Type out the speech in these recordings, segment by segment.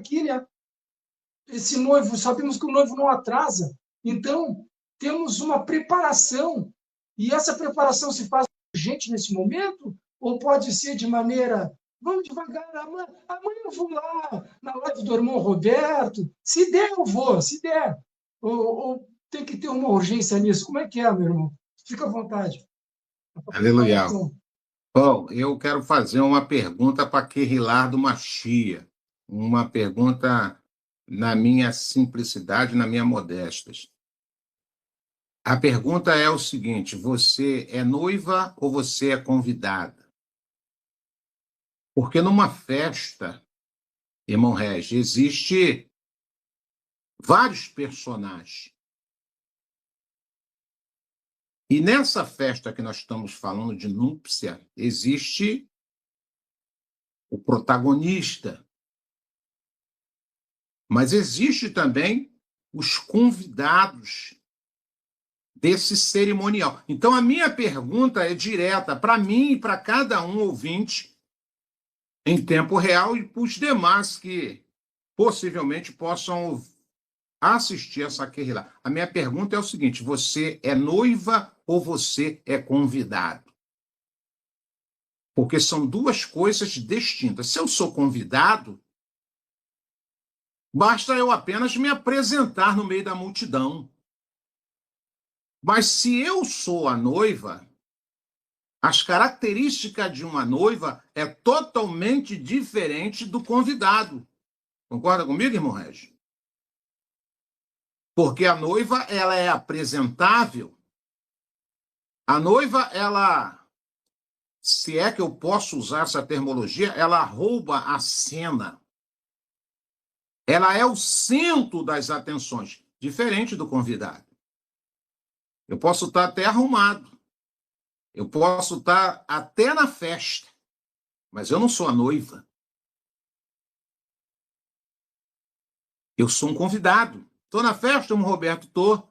aqui, né? Esse noivo, sabemos que o noivo não atrasa, então temos uma preparação, e essa preparação se faz urgente nesse momento, ou pode ser de maneira, vamos devagar, amanhã eu vou lá na live do irmão Roberto, se der eu vou, se der, ou tem que ter uma urgência nisso, como é que é, meu irmão? Fica à vontade. Aleluia. Bom, eu quero fazer uma pergunta para Querilardo Machia, uma pergunta na minha simplicidade, na minha modéstia. A pergunta é o seguinte: você é noiva ou você é convidada? Porque numa festa, irmão Regi, existe vários personagens. E nessa festa que nós estamos falando de núpcia, existe o protagonista. Mas existe também os convidados desse cerimonial. Então, a minha pergunta é direta para mim e para cada um ouvinte em tempo real e para os demais que possivelmente possam assistir essa querela. A minha pergunta é o seguinte: você é noiva ou você é convidado? Porque são duas coisas distintas. Se eu sou convidado, basta eu apenas me apresentar no meio da multidão. Mas se eu sou a noiva, as características de uma noiva é totalmente diferente do convidado. Concorda comigo, irmão Regi? Porque a noiva, ela é apresentável. A noiva, ela, se é que eu posso usar essa terminologia, ela rouba a cena. Ela é o centro das atenções, diferente do convidado. Eu posso estar até arrumado. Eu posso estar até na festa. Mas eu não sou a noiva. Eu sou um convidado. Estou na festa, irmão Roberto, estou.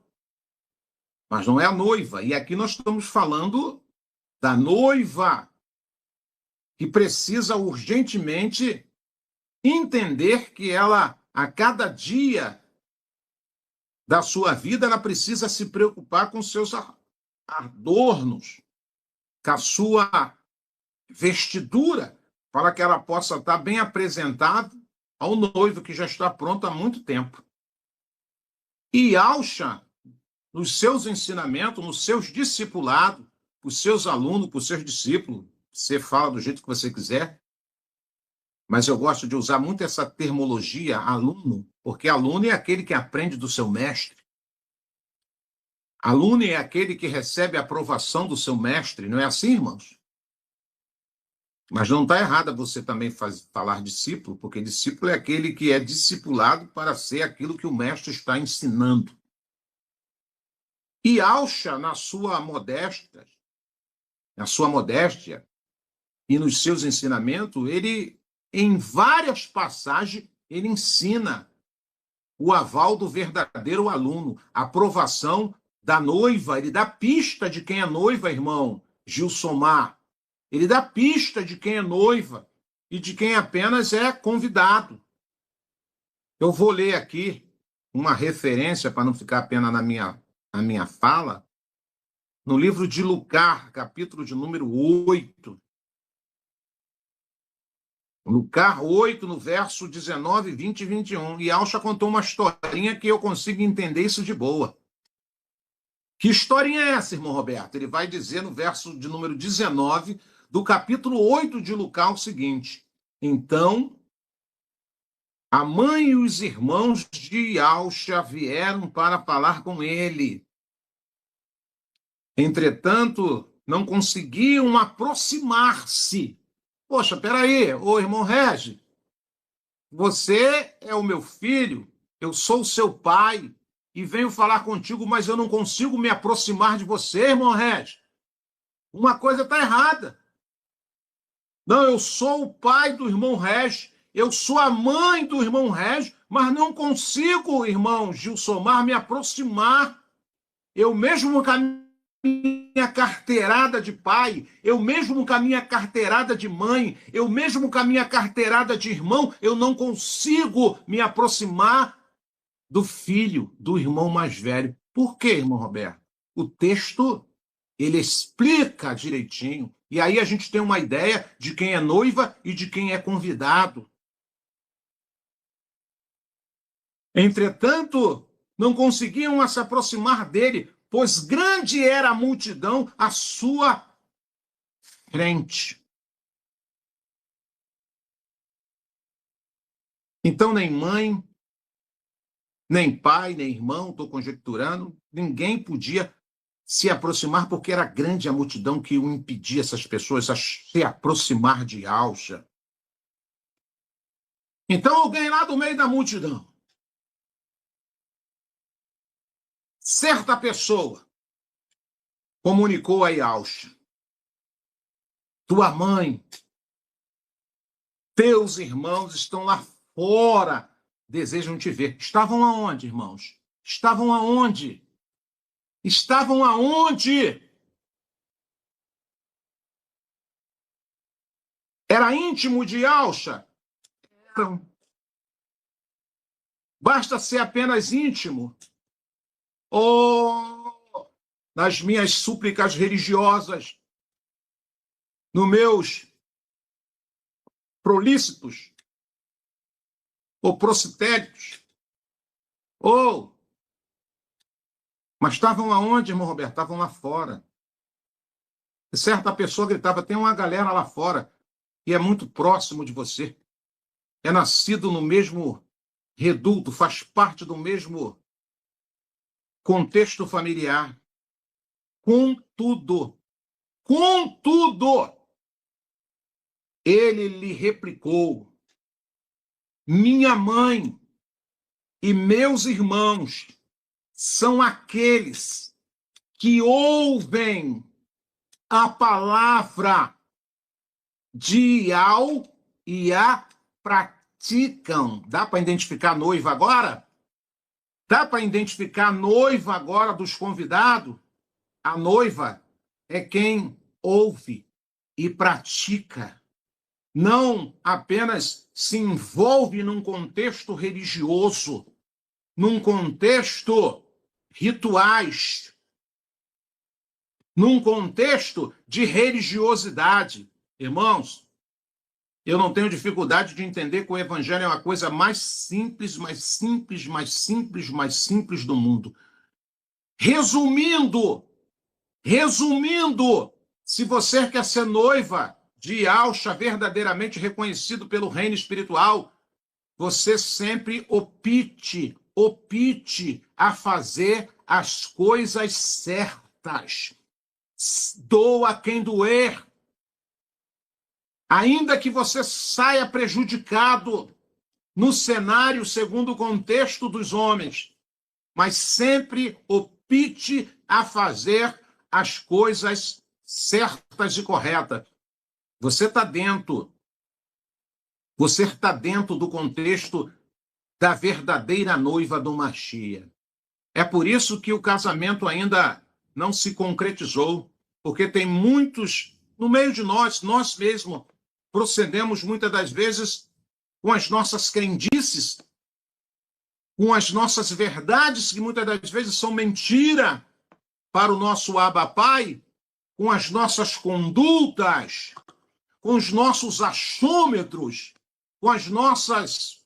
Mas não é a noiva. E aqui nós estamos falando da noiva, que precisa urgentemente entender que ela, a cada dia da sua vida, ela precisa se preocupar com seus adornos, com a sua vestidura, para que ela possa estar bem apresentada ao noivo que já está pronto há muito tempo. E Alcha, nos seus ensinamentos, nos seus discipulados, para os seus alunos, para os seus discípulos, você fala do jeito que você quiser, mas eu gosto de usar muito essa terminologia aluno, porque aluno é aquele que aprende do seu mestre. Aluno é aquele que recebe a aprovação do seu mestre, não é assim, irmãos? Mas não está errado você também falar discípulo, porque discípulo é aquele que é discipulado para ser aquilo que o mestre está ensinando. E Alcha, na sua modéstia e nos seus ensinamentos, ele, em várias passagens, ele ensina o aval do verdadeiro aluno, a aprovação da noiva. Ele dá pista de quem é noiva, irmão Gilsomar. Ele dá pista de quem é noiva e de quem apenas é convidado. Eu vou ler aqui uma referência, para não ficar apenas na minha fala, no livro de Lucas, capítulo de número 8. Lucas 8, no verso 19, 20 e 21. E Alcha contou uma historinha que eu consigo entender isso de boa. Que historinha é essa, irmão Roberto? Ele vai dizer no verso de número 19 do capítulo 8 de Lucas o seguinte: então, a mãe e os irmãos de Alcha vieram para falar com ele. Entretanto, não conseguiam aproximar-se. Poxa, peraí, ô irmão Regi, você é o meu filho, eu sou o seu pai, e venho falar contigo, mas eu não consigo me aproximar de você, irmão Regi. Uma coisa está errada. Não, eu sou o pai do irmão Regi, eu sou a mãe do irmão Regi, mas não consigo, irmão Gilsomar, me aproximar. Eu mesmo caminho minha carteirada de pai, eu mesmo com a minha carteirada de mãe, eu mesmo com a minha carteirada de irmão, eu não consigo me aproximar do filho, do irmão mais velho. Por quê, irmão Roberto? O texto, ele explica direitinho, e aí a gente tem uma ideia de quem é noiva e de quem é convidado. Entretanto, não conseguiam se aproximar dele, pois grande era a multidão à sua frente. Então, nem mãe, nem pai, nem irmão, estou conjecturando, ninguém podia se aproximar, porque era grande a multidão que o impedia, essas pessoas, a se aproximar de Alcha. Então, alguém lá do meio da multidão, certa pessoa, comunicou a Alcha: tua mãe, teus irmãos estão lá fora, desejam te ver. Estavam aonde, irmãos? Estavam aonde? Estavam aonde? Era íntimo de Alcha? Não. Basta ser apenas íntimo. Oh, nas minhas súplicas religiosas, nos meus prolícitos, ou procitélicos, ou... Mas estavam aonde, irmão Roberto? Estavam lá fora. E certa pessoa gritava: tem uma galera lá fora que é muito próximo de você. É nascido no mesmo reduto, faz parte do mesmo contexto familiar. Contudo, ele lhe replicou: minha mãe e meus irmãos são aqueles que ouvem a palavra de Iau e a praticam. Dá para identificar a noiva agora? Dá para identificar a noiva agora dos convidados? A noiva é quem ouve e pratica. Não apenas se envolve num contexto religioso, num contexto rituais, num contexto de religiosidade. Irmãos, eu não tenho dificuldade de entender que o evangelho é uma coisa mais simples do mundo. Resumindo, se você quer ser noiva de Alcha verdadeiramente reconhecido pelo reino espiritual, você sempre opte a fazer as coisas certas. Doa quem doer. Ainda que você saia prejudicado no cenário segundo o contexto dos homens, mas sempre opte a fazer as coisas certas e corretas. Você está dentro do contexto da verdadeira noiva do Machia. É por isso que o casamento ainda não se concretizou, porque tem muitos no meio de nós mesmos procedemos muitas das vezes com as nossas crendices, com as nossas verdades, que muitas das vezes são mentira para o nosso Abba Pai, com as nossas condutas, com os nossos achômetros, com as nossas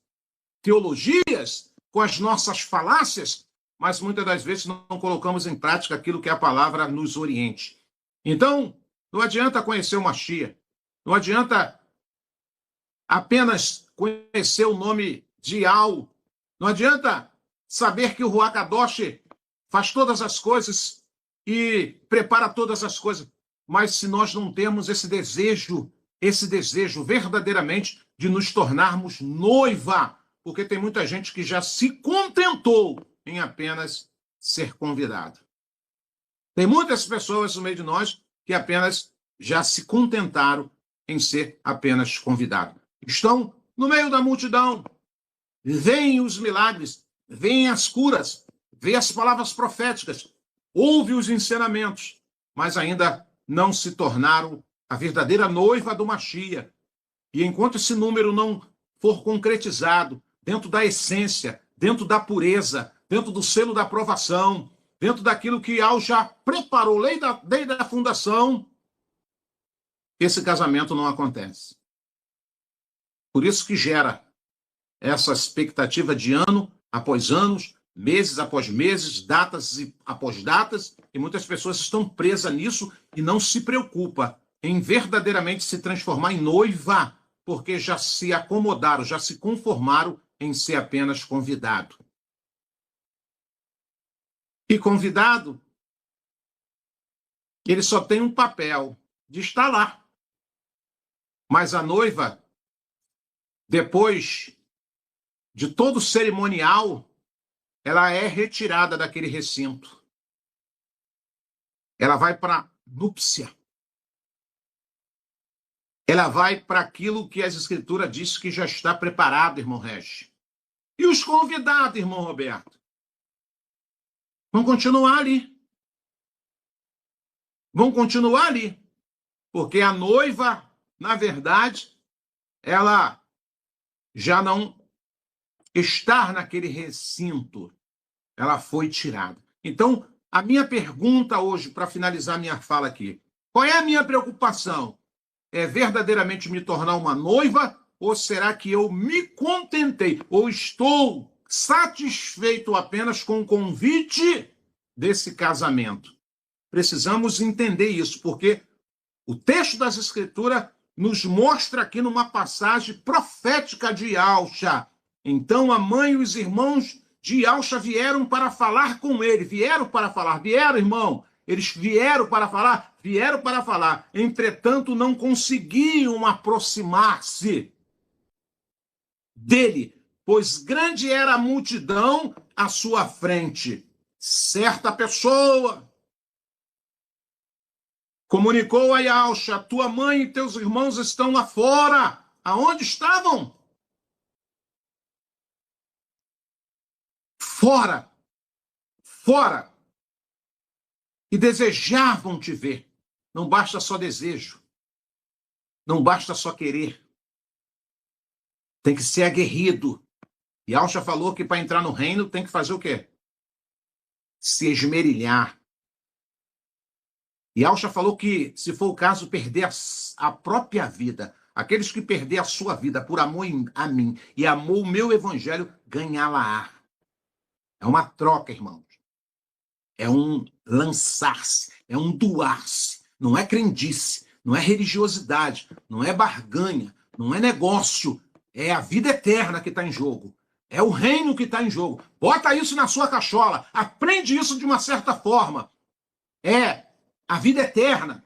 teologias, com as nossas falácias, mas muitas das vezes não colocamos em prática aquilo que a palavra nos oriente. Então, não adianta conhecer o Machia, não adianta apenas conhecer o nome de Iau, não adianta saber que o Ruach Kadosh faz todas as coisas e prepara todas as coisas, mas se nós não temos esse desejo verdadeiramente de nos tornarmos noiva, porque tem muita gente que já se contentou em apenas ser convidado. Tem muitas pessoas no meio de nós que apenas já se contentaram em ser apenas convidado. Estão no meio da multidão, veem os milagres, veem as curas, veem as palavras proféticas, ouve os ensinamentos, mas ainda não se tornaram a verdadeira noiva do Mashiach. E enquanto esse número não for concretizado dentro da essência, dentro da pureza, dentro do selo da aprovação, dentro daquilo que Al já preparou desde a fundação, esse casamento não acontece. Por isso que gera essa expectativa de ano após anos, meses após meses, datas após datas, e muitas pessoas estão presas nisso e não se preocupa em verdadeiramente se transformar em noiva, porque já se acomodaram, já se conformaram em ser apenas convidado. E convidado, ele só tem um papel de estar lá. Mas a noiva, depois de todo o cerimonial, ela é retirada daquele recinto. Ela vai para a núpcia. Ela vai para aquilo que as Escrituras dizem que já está preparado, irmão Regis. E os convidados, irmão Roberto, vão continuar ali. Vão continuar ali. Porque a noiva, na verdade, ela já não está naquele recinto. Ela foi tirada. Então, a minha pergunta hoje, para finalizar minha fala aqui, qual é a minha preocupação? É verdadeiramente me tornar uma noiva? Ou será que eu me contentei? Ou estou satisfeito apenas com o convite desse casamento? Precisamos entender isso, porque o texto das Escrituras nos mostra aqui numa passagem profética de Yahusha. Então a mãe e os irmãos de Yahusha vieram para falar com ele. Vieram para falar. Vieram, irmão. Eles vieram para falar. Vieram para falar. Entretanto, não conseguiam aproximar-se dele, pois grande era a multidão à sua frente. Certa pessoa comunicou a Yahusha: tua mãe e teus irmãos estão lá fora. Aonde estavam? Fora. Fora. E desejavam te ver. Não basta só desejo. Não basta só querer. Tem que ser aguerrido. E Yahusha falou que para entrar no reino tem que fazer o quê? Se esmerilhar. E Yahusha falou que, se for o caso, perder a própria vida. Aqueles que perder a sua vida por amor a mim e amor o meu evangelho, ganhá-la-á. É uma troca, irmãos. É um lançar-se, é um doar-se. Não é crendice, não é religiosidade, não é barganha, não é negócio. É a vida eterna que está em jogo. É o reino que está em jogo. Bota isso na sua cachola. Aprende isso de uma certa forma. É a vida eterna.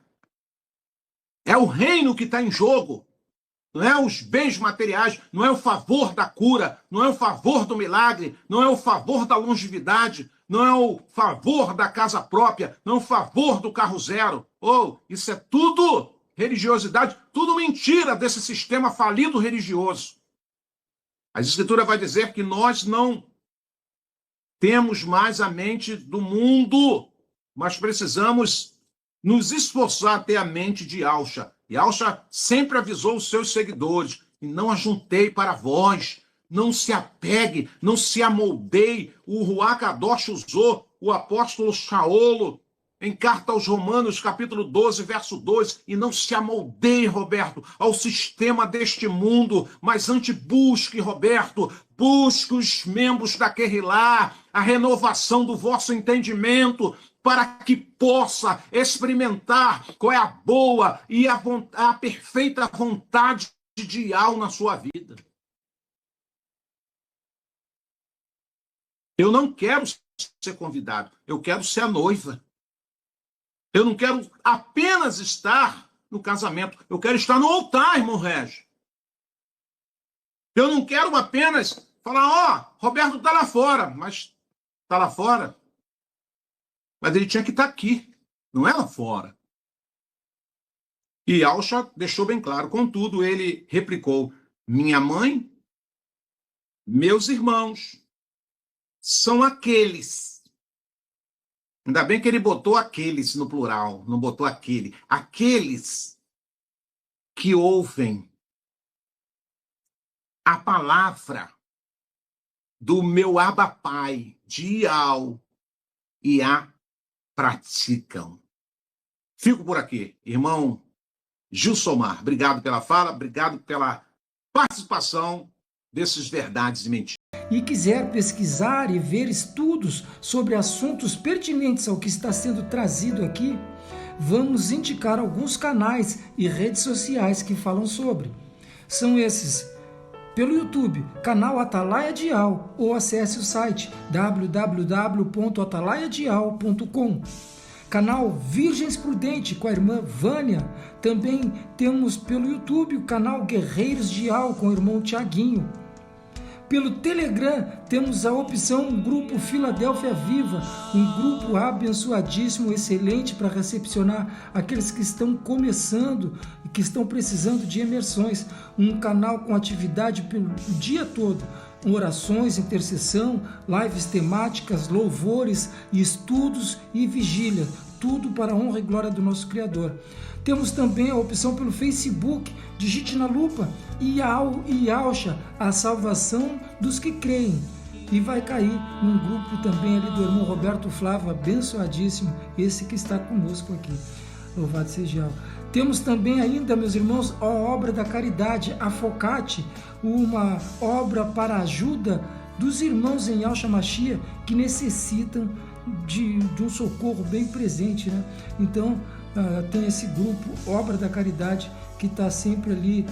É o reino que está em jogo. Não é os bens materiais, não é o favor da cura, não é o favor do milagre, não é o favor da longevidade, não é o favor da casa própria, não é o favor do carro zero. Isso é tudo religiosidade, tudo mentira desse sistema falido religioso. A Escritura vai dizer que nós não temos mais a mente do mundo, mas precisamos nos esforçar a ter a mente de Yahusha. Yahusha sempre avisou os seus seguidores: e não ajuntei para vós, não se apegue, não se amoldeie. O Ruach Kadosh usou o apóstolo Shaolo em carta aos Romanos, capítulo 12, verso 2, e não se amoldeie, Roberto, ao sistema deste mundo, mas antes busque, Roberto, busque os membros da Querrilá, a renovação do vosso entendimento, para que possa experimentar qual é a boa e a perfeita vontade de Yahweh na sua vida. Eu não quero ser convidado, eu quero ser a noiva. Eu não quero apenas estar no casamento, eu quero estar no altar, irmão Regis. Eu não quero apenas falar: Roberto está lá fora, mas está lá fora. Mas ele tinha que estar aqui, não é lá fora. E Yahusha deixou bem claro. Contudo, ele replicou: minha mãe, meus irmãos, são aqueles Ainda bem que ele botou aqueles no plural, não botou aquele. Aqueles que ouvem a palavra do meu Abba Pai, de Iau, e a praticam. Fico por aqui, irmão Gilsomar. Obrigado pela fala, obrigado pela participação desses verdades e mentiras. E quiser pesquisar e ver estudos sobre assuntos pertinentes ao que está sendo trazido aqui, vamos indicar alguns canais e redes sociais que falam sobre. São esses: pelo YouTube, canal Atalaia de Iau, ou acesse o site www.atalaiadial.com. Canal Virgens Prudente com a irmã Vânia. Também temos pelo YouTube o canal Guerreiros de Iau com o irmão Tiaguinho. Pelo Telegram temos a opção Grupo Filadélfia Viva, um grupo abençoadíssimo, excelente para recepcionar aqueles que estão começando e que estão precisando de imersões. Um canal com atividade pelo dia todo, orações, intercessão, lives temáticas, louvores, estudos e vigília, tudo para a honra e glória do nosso Criador. Temos também a opção pelo Facebook, digite na lupa Iau e Iauxa, a salvação dos que creem. E vai cair num grupo também ali do irmão Roberto Flávio, abençoadíssimo, esse que está conosco aqui. Louvado seja Iau. Temos também ainda, meus irmãos, a obra da caridade, a Focate, uma obra para a ajuda dos irmãos em Yahshua Mashiach que necessitam de um socorro bem presente, né? Então, tem esse grupo, Obra da Caridade, que está sempre ali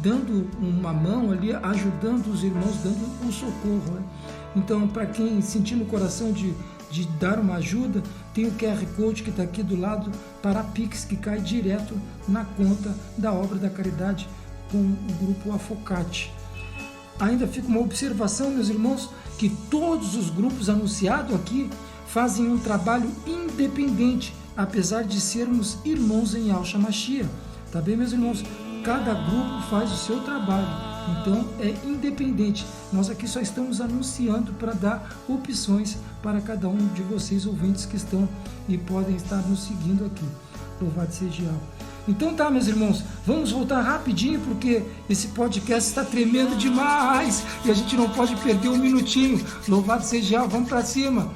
dando uma mão ali, ajudando os irmãos, dando um socorro, né? Então, para quem sentir no coração de dar uma ajuda, tem o QR Code que está aqui do lado para a Pix, que cai direto na conta da Obra da Caridade com o grupo Afocate. Ainda fica uma observação, meus irmãos, que todos os grupos anunciados aqui fazem um trabalho independente, apesar de sermos irmãos em Yahshua Mashiach. Tá bem, meus irmãos? Cada grupo faz o seu trabalho, então é independente. Nós aqui só estamos anunciando para dar opções para cada um de vocês, ouvintes que estão e podem estar nos seguindo aqui. Louvado seja Yahweh. Então tá, meus irmãos, vamos voltar rapidinho, porque esse podcast está tremendo demais e a gente não pode perder um minutinho. Louvado seja Yahweh, vamos para cima.